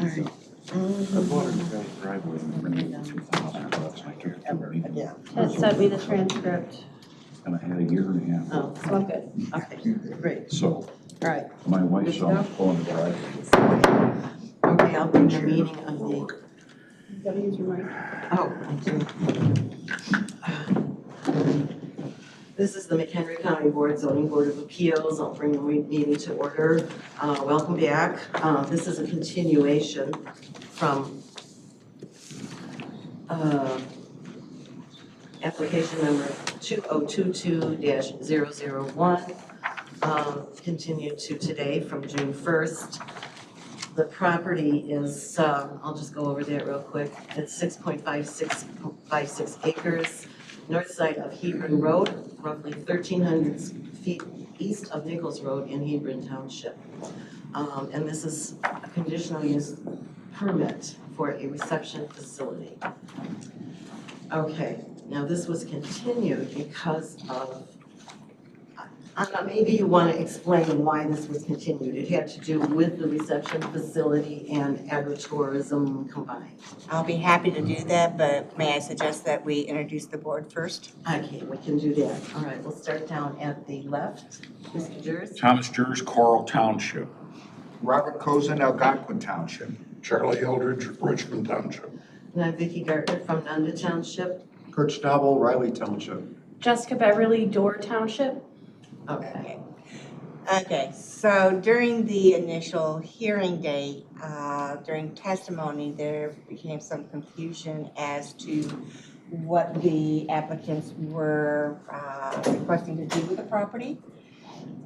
right. The water driveway number 2,000, that's like your Ever again. Ted sent me the transcript. It's gonna add a year and a half. Oh, so I'm good. Okay, great. So All right. my wife's on the phone driveway. Okay, I'll bring the meeting of the, You gotta use your mic. oh, I do. This is the McHenry County Board Zoning Board of Appeals. I'll bring the meeting to order. Welcome back. This is a continuation from application number 2022-001, continued to today from June 1st. The property is, I'll just go over that real quick. It's 6.56 acres, north side of Hebron Road, roughly 1,300 feet east of Nichols Road in Hebron Township. And this is a conditional use permit for a reception facility. Okay, now this was continued because of, maybe you want to explain why this was continued. It had to do with the reception facility and agritourism combined. I'll be happy to do that, but may I suggest that we introduce the board first? Okay, we can do that. All right, we'll start down at the left. Mr. Jers? Thomas Jers, Coral Township. Robert Cozen, Algonquin Township. Charlie Eldridge, Richmond Township. And I'm Vicki Gartner from Nunda Township. Kurt Schnabel, Riley Township. Jessica Beverly, Door Township. Okay. Okay, so during the initial hearing date, during testimony, there became some confusion as to what the applicants were requesting to do with the property,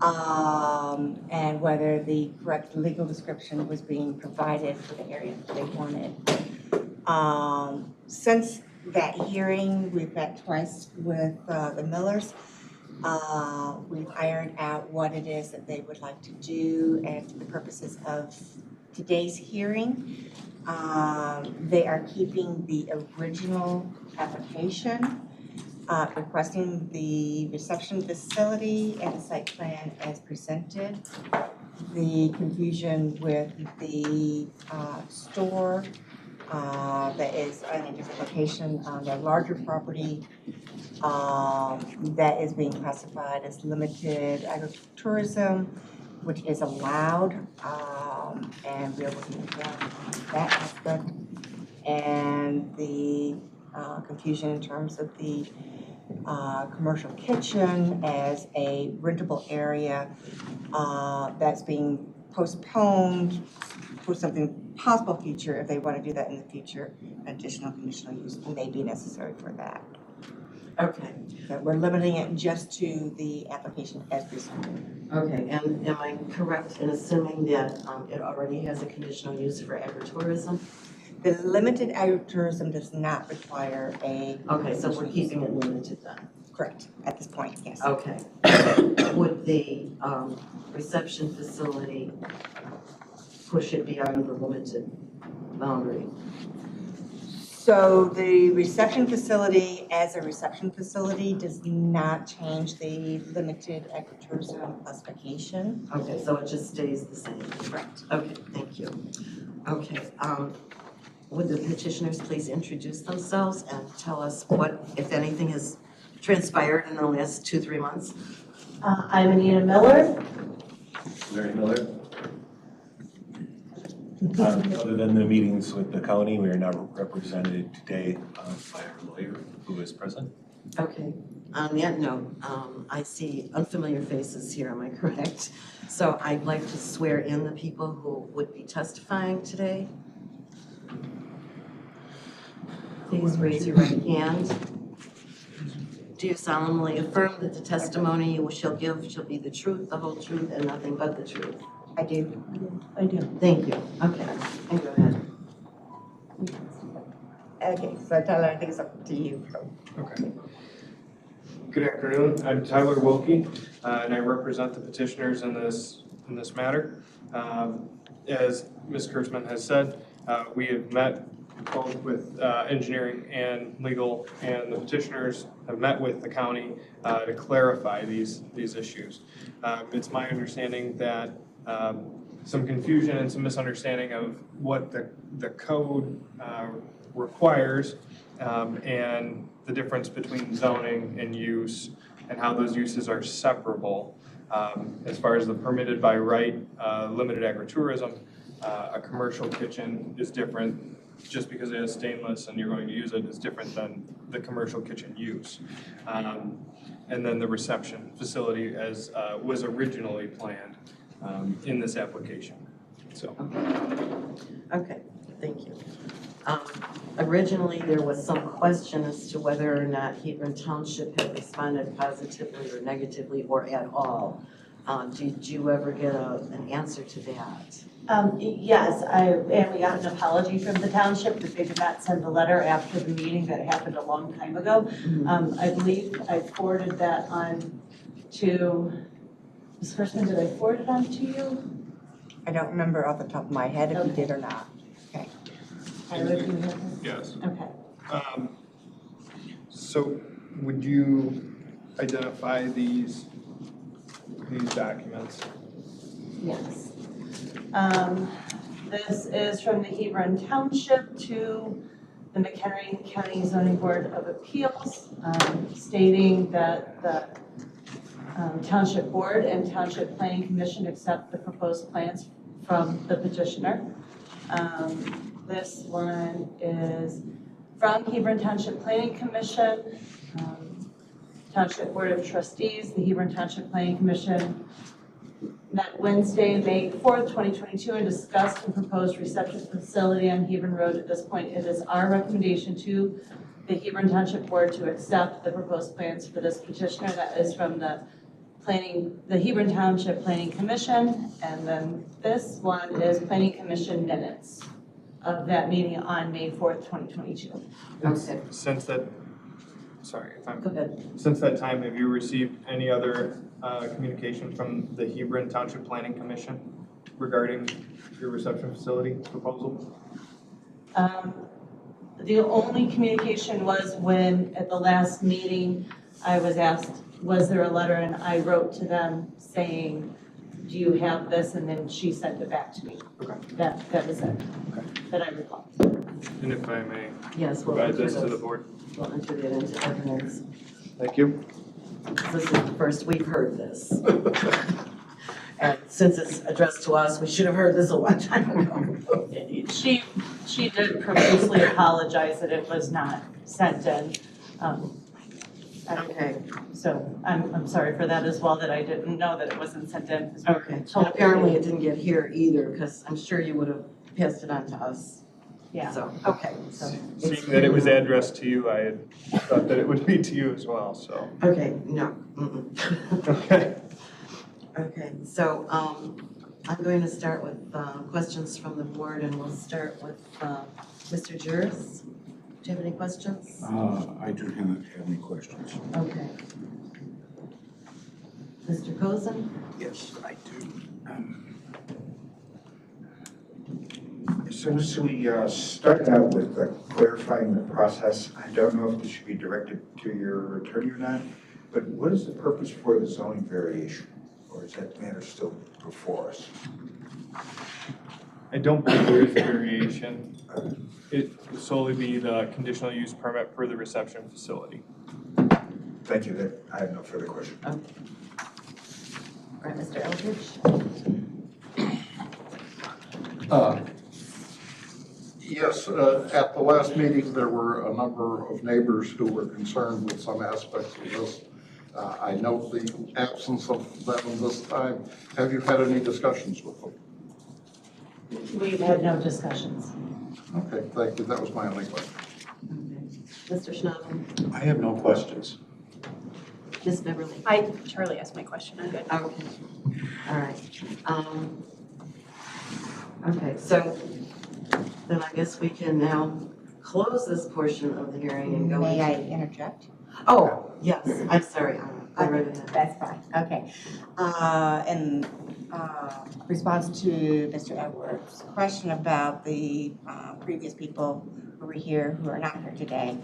and whether the correct legal description was being provided for the area that they wanted. Since that hearing, we've met twice with the Millers. We've ironed out what it is that they would like to do, and for the purposes of today's hearing, they are keeping the original application, requesting the reception facility and site plan as presented. The confusion with the store that is in a different location on the larger property that is being classified as limited agritourism, which is allowed, and we're looking at that aspect. And the confusion in terms of the commercial kitchen as a rentable area that's being postponed for something possible future. If they want to do that in the future, additional conditional use may be necessary for that. Okay. But we're limiting it just to the application as presented. Okay, and am I correct in assuming that it already has a conditional use for agritourism? The limited agritourism does not require a. Okay, so we're keeping it limited then? Correct, at this point, yes. Okay. Would the reception facility push it beyond the limited boundary? So the reception facility as a reception facility does not change the limited agritourism classification. Okay, so it just stays the same? Correct. Okay, thank you. Okay, would the petitioners please introduce themselves and tell us what, if anything, has transpired in the last 2-3 months? I'm Anita Miller. Larry Miller. Other than the meetings with the county, we are now represented today by our lawyer who is present. Okay, on that note, I see unfamiliar faces here, am I correct? So I'd like to swear in the people who would be testifying today. Please raise your right hand. Do you solemnly affirm that the testimony you shall give shall be the truth, the whole truth, and nothing but the truth? I do. I do. Thank you. Okay, and go ahead. Okay, so Tyler, I think it's up to you. Okay. Good afternoon. I'm Tyler Wilkie, and I represent the petitioners in this matter. As Ms. Kurtzman has said, we have met both with engineering and legal, and the petitioners have met with the county to clarify these issues. It's my understanding that some confusion and some misunderstanding of what the code requires, and the difference between zoning and use, and how those uses are separable. As far as the permitted by right, limited agritourism, a commercial kitchen is different. Just because it has stainless and you're going to use it is different than the commercial kitchen use. And then the reception facility as was originally planned in this application, so. Okay, thank you. Originally, there was some question as to whether or not Hebron Township had responded positively or negatively or at all. Did you ever get an answer to that? Yes, and we got an apology from the township that they did not send the letter after the meeting that happened a long time ago. I believe I forwarded that on to, Ms. Hirschman, did I forward it on to you? I don't remember off the top of my head if you did or not. Okay. Tyler, do you have it? Yes. Okay. So would you identify these documents? Yes. This is from the Hebron Township to the McHenry County Zoning Board of Appeals, stating that the Township Board and Township Planning Commission accept the proposed plans from the petitioner. This one is from Hebron Township Planning Commission, Township Board of Trustees, the Hebron Township Planning Commission met Wednesday, May 4th, 2022, and discussed and proposed reception facility on Hebron Road. At this point, it is our recommendation to the Hebron Township Board to accept the proposed plans for this petitioner. That is from the Hebron Township Planning Commission, and then this one is Planning Commission minutes of that meeting on May 4th, 2022. Okay. Since that, sorry if I'm. Go ahead. Since that time, have you received any other communication from the Hebron Township Planning Commission regarding your reception facility proposal? The only communication was when, at the last meeting, I was asked, was there a letter? And I wrote to them saying, do you have this? And then she sent it back to me. Okay. That was it, Okay. that I recall. And if I may Yes, we'll provide enter this to the those. board. We'll enter that into evidence. Thank you. This is the first we've heard this. And since it's addressed to us, we should have heard this a long time ago. She did profusely apologize that it was not sent in. Okay, So I'm sorry for that as well, that I didn't know that it wasn't sent in. okay. And apparently it didn't get here either, because I'm sure you would have passed it on to us. Yeah. So, okay, so. it's- Seeing that it was addressed to you, I had thought that it would be to you as well, so. Okay, no. Mm-mm. Okay. Okay, so I'm going to start with questions from the board, and we'll start with Mr. Juris. Do you have any questions? I do not have any questions. Okay. Mr. Cozen? Yes, I do. Since we started out with clarifying the process, I don't know if this should be directed to your attorney or not, but what is the purpose for the zoning variation? Or is that matter still before us? I don't believe there is a variation. It would solely be the conditional use permit for the reception facility. Thank you, I have no further questions. Okay. All right, Mr. Eldridge? Yes, at the last meeting, there were a number of neighbors who were concerned with some aspects of this. I note the absence of them this time. Have you had any discussions with them? We've had no discussions. Okay, thank you. That was my only question. Okay. Mr. Schnabel? I have no questions. Ms. Beverly? Charlie asked my question, I'm good. Okay, all right. Okay, so then I guess we can now close this portion of the hearing and go May I into. interject? Oh, yes, I'm sorry, I read it. That's fine, okay. In response to Mr. Edwards' question about the previous people who were here, who are not here today,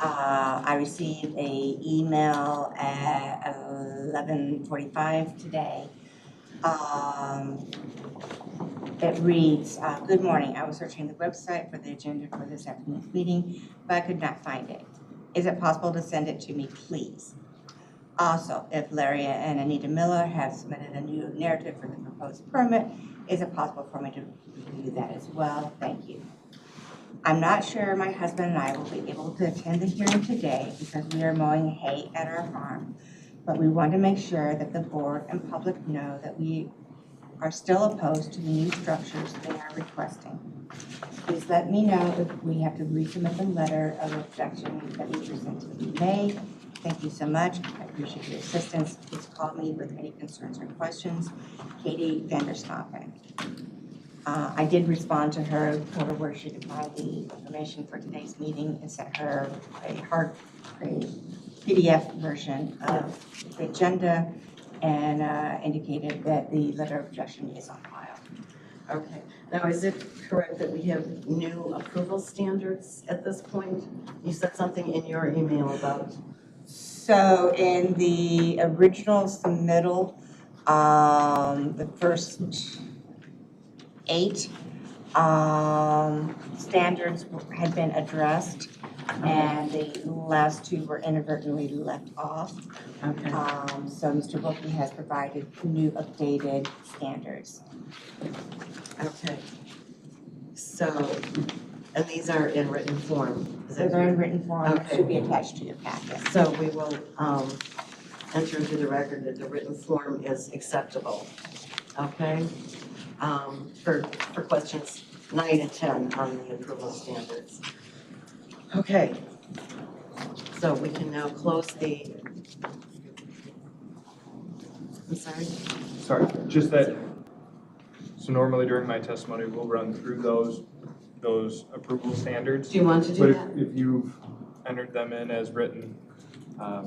I received a email at 11:45 today It reads, "Good morning. I was searching the website for the agenda for this afternoon's meeting, but I could not find it. Is it possible to send it to me, please? Also, if Larry and Anita Miller have submitted a new narrative for the proposed permit, is it possible for me to review that as well? Thank you. I'm not sure my husband and I will be able to attend the hearing today because we are mowing hay at our farm, but we want to make sure that the board and public know that we are still opposed to the new structures they are requesting. Please let me know if we have to resubmit the letter of objection that we presented in May. Thank you so much. I appreciate your assistance. Please call me with any concerns or questions. Katie Vanderstappen." I did respond to her, told her where she could find the information for today's meeting, and sent her a PDF version of the agenda, and indicated that the letter of objection is on file. Okay, now is it correct that we have new approval standards at this point? You said something in your email about, So in the original submittal, the first 8 standards had been addressed, and the last 2 were inadvertently left off. okay, So Mr. Wilkie has provided new updated standards. okay. So, and these are in written form, is that They're in correct? written form, Okay. should be attached to your packet. So we will enter into the record that the written form is acceptable, okay? For questions 9 and 10 on the approval standards. Okay, so we can now close the, I'm sorry? Sorry, just that, so normally during my testimony, we'll run through those approval standards. Do you want to But do that? if you've entered them in as written, that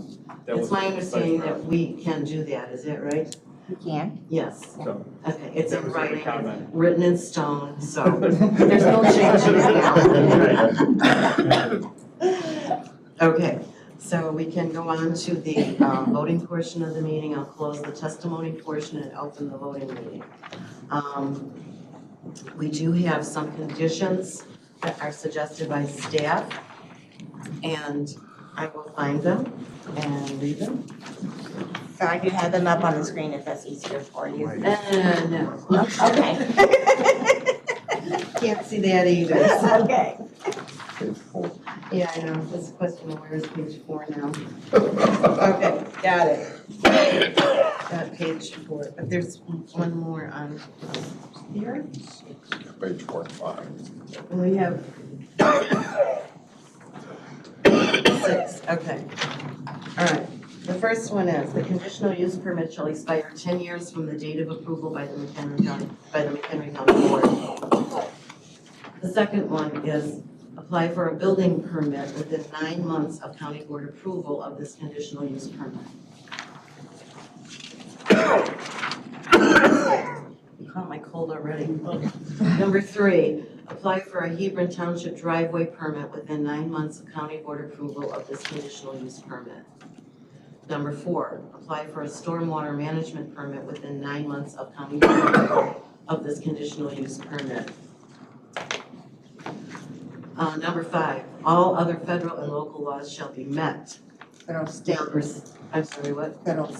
It's was. my understanding that we can do that, is that right? You can. Yes, So, okay, it's That in was the writing, comment. it's written in stone, so there's no changing it now. Okay, so we can go on to the voting portion of the meeting. I'll close the testimony portion and open the voting meeting. We do have some conditions that are suggested by staff, and I will find them and read them. So I do have them up on the screen if that's easier for you. No, Okay. can't see that either. Okay. Page 4. Yeah, I know, this question of where is page 4 now? Okay, got it. Got page 4, but there's one more on here. Page 4 and 5. And we have 6, okay. All right, the first one is, the conditional use permit shall expire 10 years from the date of approval by the McHenry County Board. The second one is, apply for a building permit within 9 months of county board approval of this conditional use permit. You caught my cold already. Number 3, apply for a Hebron Township driveway permit within 9 months of county board approval of this conditional use permit. Number 4, apply for a stormwater management permit within 9 months of county board approval of this conditional use permit. Number 5, all other federal and local laws shall be met. Federal, state, I'm sorry, what? federal,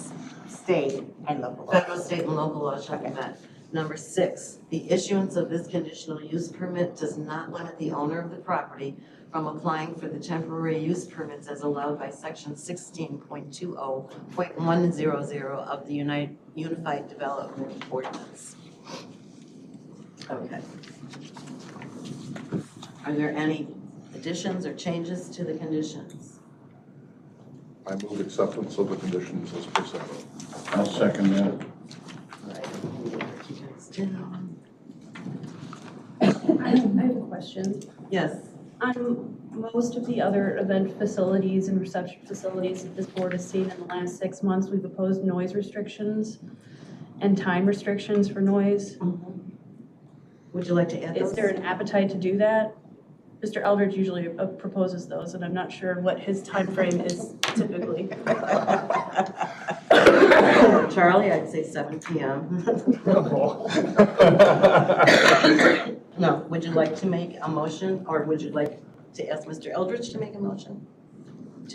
state, and local. Federal, state, and local laws shall be met. Number 6, the issuance of this conditional use permit does not limit the owner of the property from applying for the temporary use permits as allowed by section 16.20.100 of the Unified Development Ordinance. Okay. Are there any additions or changes to the conditions? I move acceptance of the conditions as presented. I'll second that. All right, let me write you guys down. I have a question. Yes, On most of the other event facilities and reception facilities that this board has seen in the last 6 months, we've opposed noise restrictions and time restrictions for noise. would you like to add those? Is there an appetite to do that? Mr. Eldridge usually proposes those, and I'm not sure what his time frame is typically. Charlie, I'd say 7 p.m. No, would you like to make a motion, or would you like to ask Mr. Eldridge to make a motion?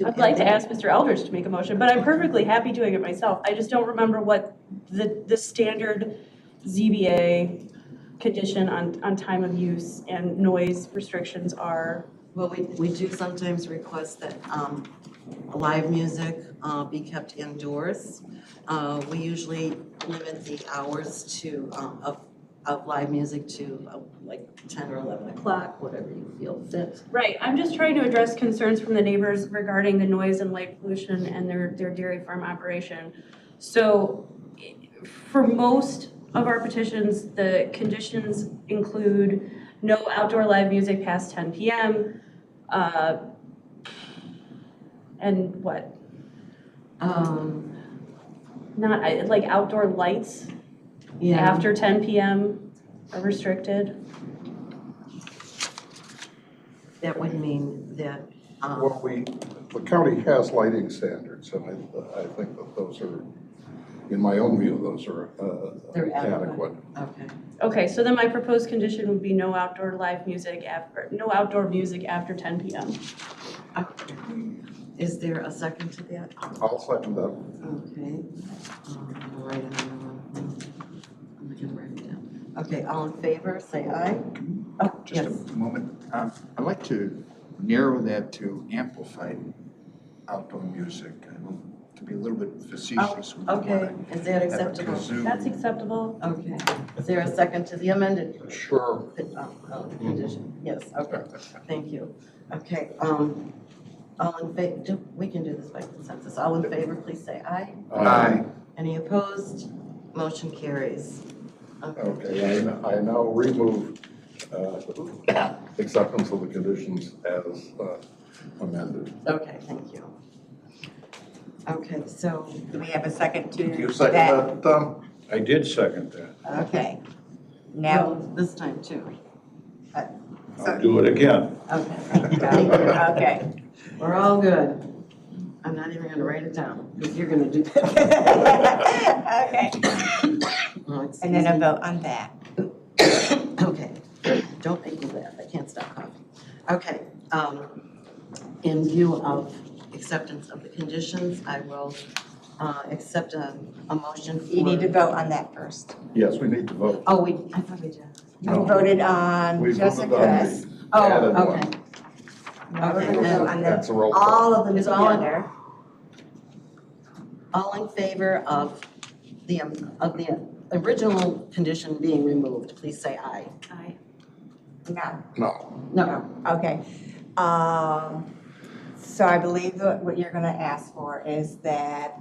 I'd like to ask Mr. Eldridge to make a motion, but I'm perfectly happy doing it myself. I just don't remember what the standard ZBA condition on time of use and noise restrictions are. Well, we do sometimes request that live music be kept indoors. We usually limit the hours to, of live music to like 10 or 11 o'clock, whatever you feel fit. Right, I'm just trying to address concerns from the neighbors regarding the noise and light pollution and their dairy farm operation. So for most of our petitions, the conditions include no outdoor live music past 10 p.m. And what? Not, like outdoor lights after 10 p.m. are restricted. That would mean that, Well, the county has lighting standards, and I think that those are, in my own view, those are they're adequate. okay. Okay, so then my proposed condition would be no outdoor live music no outdoor music after 10 p.m. Okay. Is there a second to that? I'll second that. Okay. Right, I'm gonna write it down. Okay, all in favor, say aye. Oh, Just yes. a moment. I'd like to narrow that to amplified outdoor music. To be a little bit facetious. we don't Okay, wanna is that have a acceptable? kazoo. That's acceptable. Okay. Is there a second to the amended Sure. condition? Yes, okay, thank you. Okay, all in favor, we can do this by consensus. All in favor, please say aye. Aye. Any opposed? Motion carries. Okay, I now remove acceptance of the conditions as amended. Okay, thank you. Okay, so, Do we have a second to You that? second that, I did second that. Okay. Now, well, this time too. I'll do it again. Okay, okay. we're all good. I'm not even gonna write it down, because you're gonna do that. Okay. Oh, it's And then a easy. vote on that. Okay, don't make me laugh, I can't stop coughing. Okay, in view of acceptance of the conditions, I will accept a motion for. You need to vote on that first. Yes, we need to vote. Oh, I thought we did. You voted on We voted on Jessica's. the Oh, added one. okay. Now we're Okay, gonna vote on That's the, a roll call. all of them It's all in- together. All in favor of the original condition being removed, please say aye. Aye. No. No. No. Okay. So I believe that what you're gonna ask for is that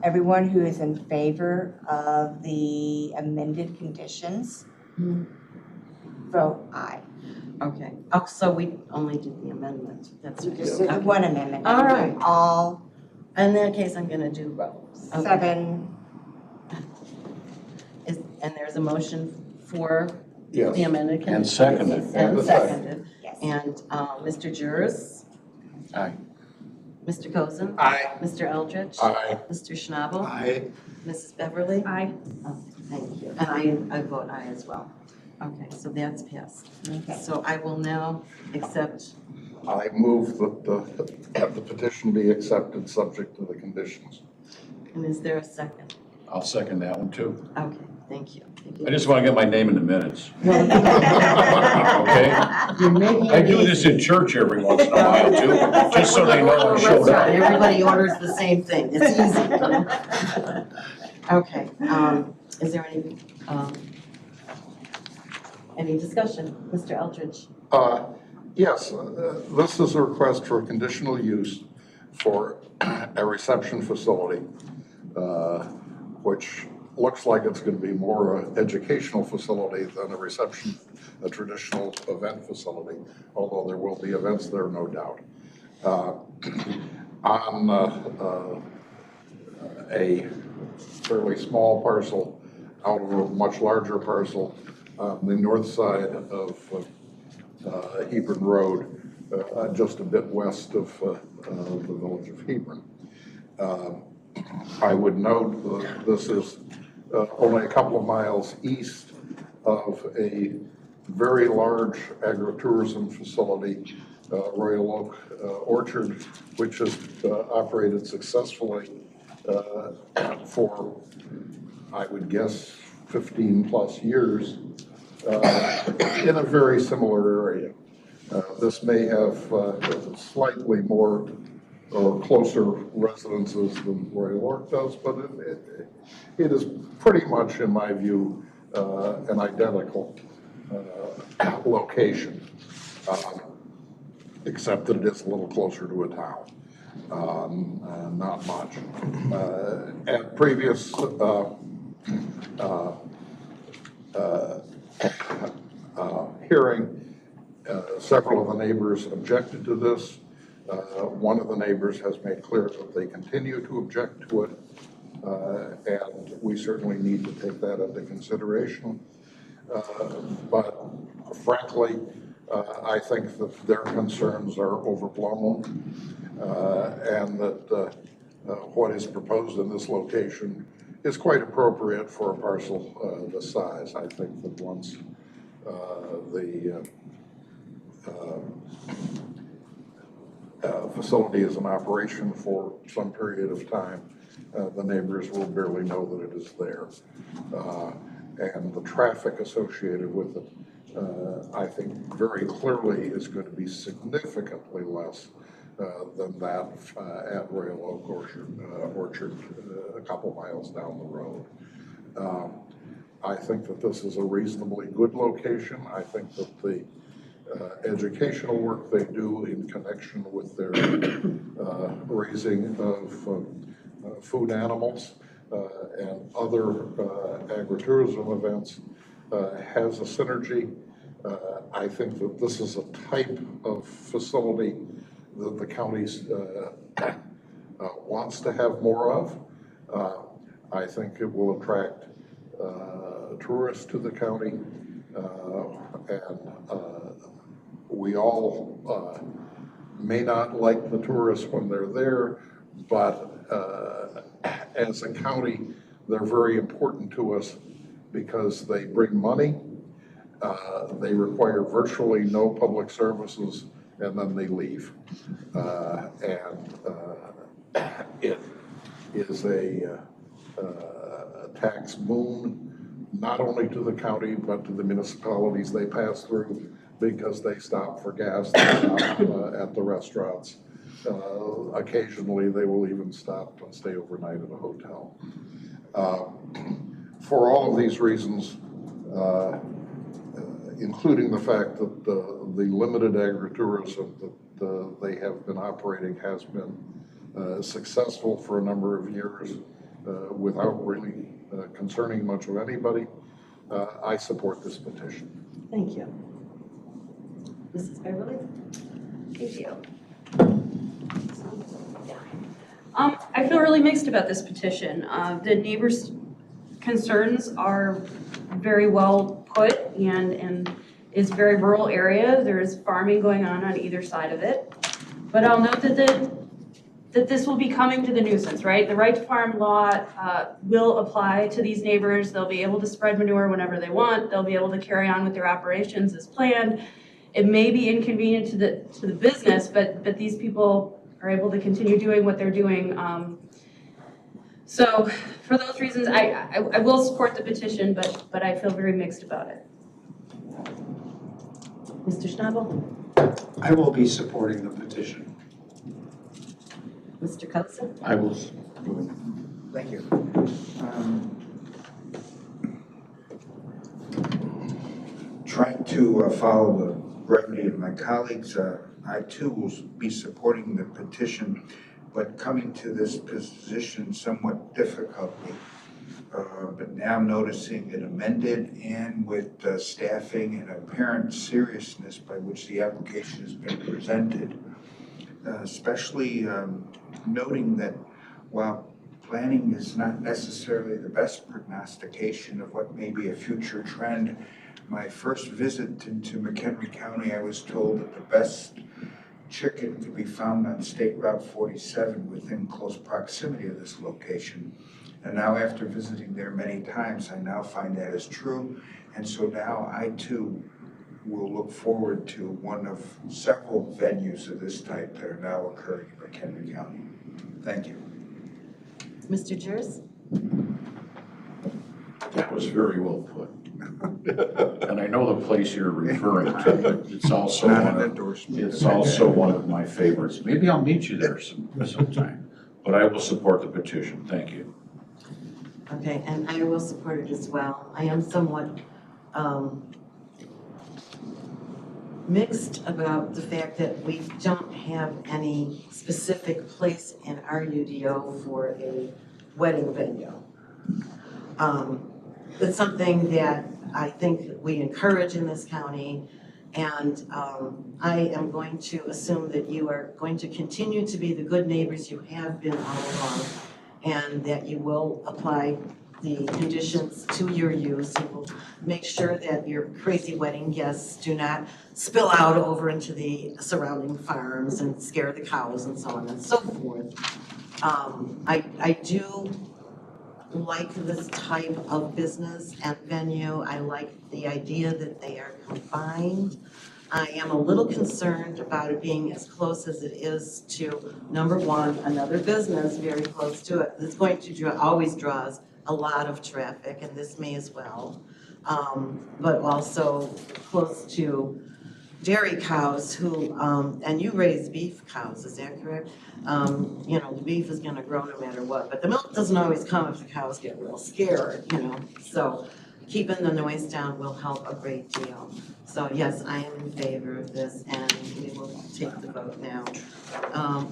everyone who is in favor of the amended conditions, vote aye. Okay, oh, so we only did the amendment, that's right. Just one amendment. All right. All In that case, I'm gonna do rows. Okay. 7, And there's a motion for Yes. the amended And condition. seconded. And And seconded. yes. And Mr. Juris? Aye. Mr. Cozen? Aye. Mr. Eldridge? Aye. Mr. Schnabel? Aye. Mrs. Beverly? Aye. Oh, thank you. And I vote aye as well. Okay, so that's passed. Okay. So I will now accept, I move that the petition be accepted, subject to the conditions. and is there a second? I'll second that one too. Okay, thank you. Thank you. I just want to get my name in the minutes. Well, Okay? you're making I it do easy. this in church every once in a while too, just so they know I showed up. Everybody orders the same thing, it's easy. Okay, is there any discussion? Mr. Eldridge? Yes, this is a request for conditional use for a reception facility, which looks like it's going to be more an educational facility than a traditional event facility, although there will be events there, no doubt. On a fairly small parcel out of a much larger parcel, the north side of Hebron Road, just a bit west of the village of Hebron. I would note that this is only a couple of miles east of a very large agritourism facility, Royal Oak Orchard, which has operated successfully for, I would guess, 15-plus years in a very similar area. This may have slightly more or closer residences than Royal Oak does, but it is pretty much, in my view, an identical location, except that it is a little closer to a town. Not much. At previous hearing, several of the neighbors objected to this. One of the neighbors has made clear that they continue to object to it, and we certainly need to take that into consideration. But frankly, I think that their concerns are overblown, and that what is proposed in this location is quite appropriate for a parcel this size. I think that once the facility is in operation for some period of time, the neighbors will barely know that it is there. And the traffic associated with it, I think very clearly is going to be significantly less than that at Royal Oak Orchard a couple miles down the road. I think that this is a reasonably good location. I think that the educational work they do in connection with their raising of food animals and other agritourism events has a synergy. I think that this is a type of facility that the county wants to have more of. I think it will attract tourists to the county, and we all may not like the tourists when they're there, but as a county, they're very important to us because they bring money, they require virtually no public services, and then they leave. It is a tax boon, not only to the county, but to the municipalities they pass through, because they stop for gas, they stop at the restaurants. Occasionally, they will even stop and stay overnight at a hotel. For all of these reasons, including the fact that the limited agritourism that they have been operating has been successful for a number of years without really concerning much of anybody, I support this petition. Thank you. Mrs. Beverly? Thank you. I feel really mixed about this petition. The neighbors' concerns are very well put and is very rural area. There is farming going on either side of it. But I'll note that this will be coming to the nuisance, right? The right to farm law will apply to these neighbors. They'll be able to spread manure whenever they want. They'll be able to carry on with their operations as planned. It may be inconvenient to the business, but these people are able to continue doing what they're doing. So for those reasons, I will support the petition, but I feel very mixed about it. Mr. Schnabel? I will be supporting the petition. Mr. Cutson? I will. Thank you. Trying to follow the brevity of my colleagues, I too will be supporting the petition, but coming to this position somewhat difficultly. But now noticing it amended and with staffing and apparent seriousness by which the application has been presented, especially noting that while planning is not necessarily the best prognostication of what may be a future trend, my first visit into McHenry County, I was told that the best chicken could be found on State Route 47 within close proximity of this location. And now after visiting there many times, I now find that is true. And so now I too will look forward to one of several venues of this type that are now occurring in McHenry County. Thank you. Mr. Jers? That was very well put. And I know the place you're referring to, but it's also Not one an of, endorsement. it's also one of my favorites. Maybe I'll meet you there sometime, but I will support the petition. Thank you. Okay, and I will support it as well. I am somewhat mixed about the fact that we don't have any specific place in our UDO for a wedding venue. It's something that I think we encourage in this county, and I am going to assume that you are going to continue to be the good neighbors you have been all along, and that you will apply the conditions to your use. You will make sure that your crazy wedding guests do not spill out over into the surrounding farms and scare the cows and so on and so forth. I do like this type of business and venue. I like the idea that they are combined. I am a little concerned about it being as close as it is to, number one, another business very close to it. It's going to always draws a lot of traffic, and this may as well. But also close to dairy cows who, and you raise beef cows, is that correct? You know, the beef is gonna grow no matter what, but the milk doesn't always come if the cows get real scared, you know? So keeping the noise down will help a great deal. So yes, I am in favor of this, and we will take the vote now.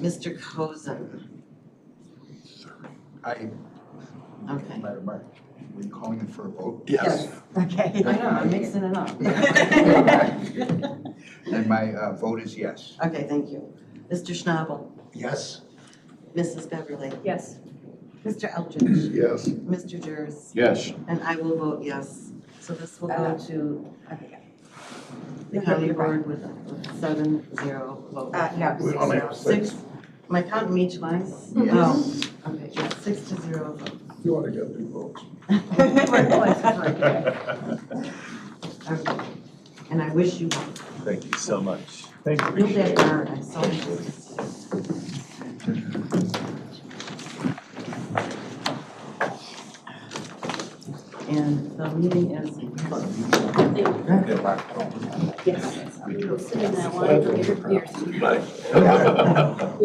Mr. Cozen, okay. Madam Mayor, were you calling for a vote? Yes. Okay. I know, I'm mixing it up. And my vote is yes. Okay, thank you. Mr. Schnabel, Yes? Mrs. Beverly, Yes. Mr. Eldridge, Yes. Mr. Jers, Yes. and I will vote yes. So this will go to the Okay. county board with a 7-0 vote. No. We only have six. Am I counting me twice? Yes. Oh, okay, yeah, 6-0 vote. You want to get two votes? Okay. And I wish you well. Thank you so much. Thank you. You'll get hard, I saw you. And the meeting is closed. Yes. We will sit in that one for your years.